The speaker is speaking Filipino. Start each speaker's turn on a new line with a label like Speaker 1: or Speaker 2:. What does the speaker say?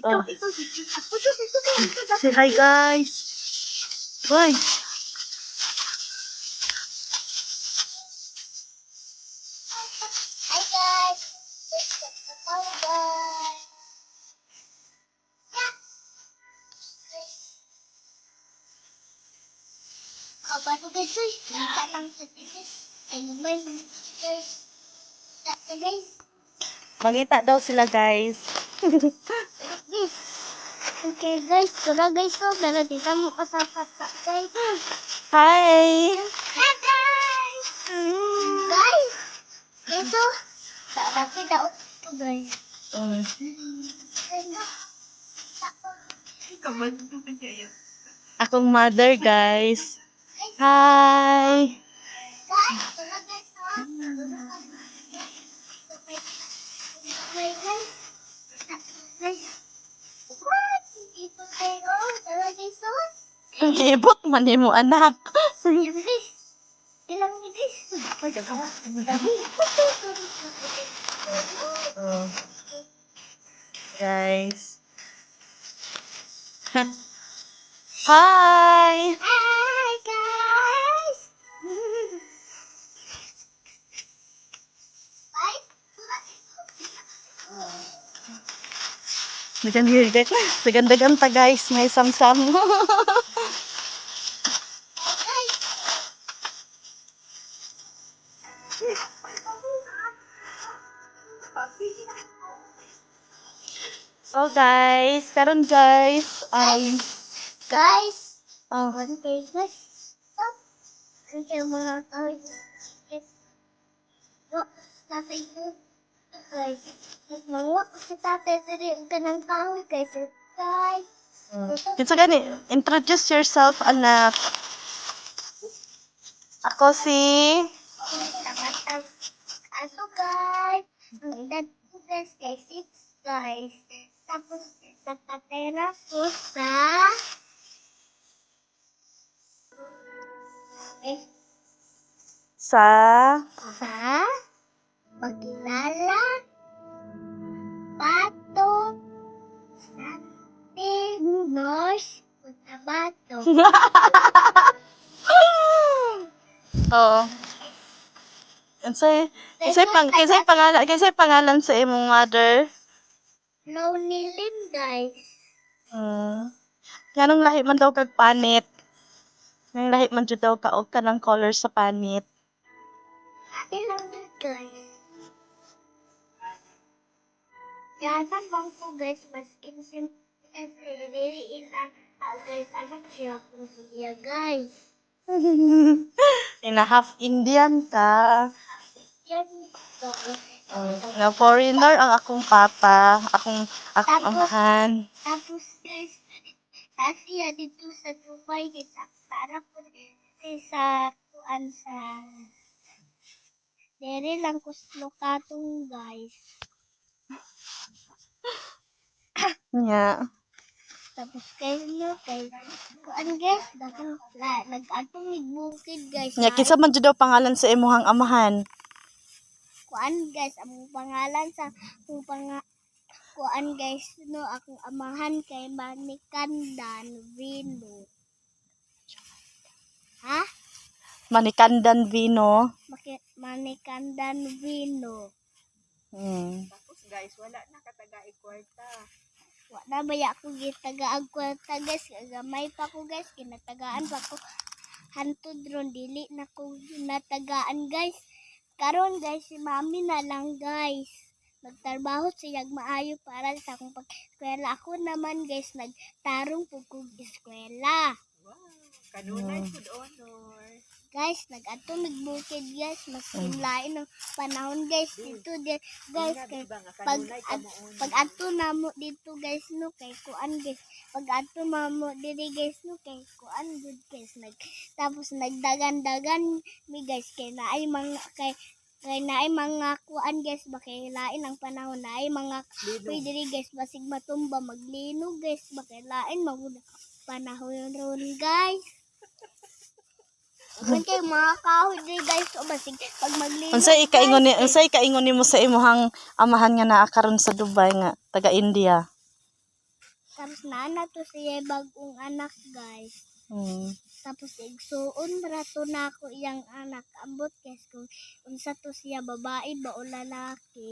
Speaker 1: Oh. Say hi, guys. Bye.
Speaker 2: Hi guys! Bye guys! Kapag guys, kita lang sa tisis. Ano ba yung guys? Guys,
Speaker 1: Magita daw sila, guys.
Speaker 2: guys. Okay guys, tara guys ko. Pero dito mo kasapata guys.
Speaker 1: Hi.
Speaker 2: Hi guys! Guys! Ito, sarap kita ito guys.
Speaker 1: Akong mother, guys. Hi.
Speaker 2: Guys, tara guys ha. Guys, guys. What? Ito tayo. Tara guys ha.
Speaker 1: Ibot man mo, anak.
Speaker 2: Guys, ilang guys.
Speaker 1: Guys. Hi.
Speaker 2: Hi guys.
Speaker 1: Dagan-dagan ta, guys. May samsam. So, guys. Karon, guys.
Speaker 2: Guys,
Speaker 1: Oh.
Speaker 2: one day guys. Stop. Kasi mga guys. Tatay ko. Guys, mga si tatay diri ang kanang tao guys. Guys.
Speaker 1: Kinsa gani? Introduce yourself, anak. Ako si...
Speaker 2: Ano guys? Ang dad ko guys, guys. Tapos, nakatera ko
Speaker 1: Sa...
Speaker 2: sa pagkilala, pato, sate, nos, utabato.
Speaker 1: Oo. Kinsay pangalan sa imong mother?
Speaker 2: Lonely Lim guys.
Speaker 1: Nganong lahi man daw kag panit? Nganong lahi man jud daw ka og kanang color sa panit?
Speaker 2: Ilang guys. Yasan bang po guys, mas insim really ilang guys, anak siya kung siya guys.
Speaker 1: Ina half Indian ka.
Speaker 2: Yan ito.
Speaker 1: Nga foreigner ang akong papa, akong amahan.
Speaker 2: Tapos guys, kasi dito sa Dubai guys, para po sa kuan sa dere lang kuslo katong guys.
Speaker 1: Nya.
Speaker 2: Tapos kayo kay kuan guys, dagan nag-atong bukid guys.
Speaker 1: Nya kinsa man jud daw pangalan sa imong amahan?
Speaker 2: Kuan guys, ang pangalan sa kuan guys no akong amahan kay Manikandan Vino. Ha?
Speaker 1: Manikandan Vino.
Speaker 2: Manikandan Vino.
Speaker 3: Tapos guys, wala na katagaig kwarta.
Speaker 2: Wala baya ako gitagaag kwarta guys, gamay pa ko guys, kinatagaan pa ko. Hantod ron dili na ko natagaan guys. Karon guys, si mami na lang guys. Nagtrabaho siya maayo para sa akong pag-eskwela. Ako naman guys, nagtarong po kong eskwela.
Speaker 3: Wow, kanunay food honor.
Speaker 2: Guys, nag-ato nagbukid guys, mas lain ng panahon guys dito guys kay pag ato namo dito guys no kay kuan guys. Pag ato mamo diri guys no kay kuan good guys tapos nagdagan-dagan mi guys kay naay mga kuan guys ba kay lain ang panahon naay mga diri guys basig matumba maglino guys ba kay lain magud panahon ron guys. Kung kayo mga kahoy diri guys o basig pag maglino.
Speaker 1: Unsay ikaingon nimo sa imong amahan nga naa karon sa Dubai nga taga India?
Speaker 2: Tapos naana to siya bagong anak guys. Tapos igsuon rato na ako iyang anak. Ambot guys kung unsa to siya babae ba o lalaki.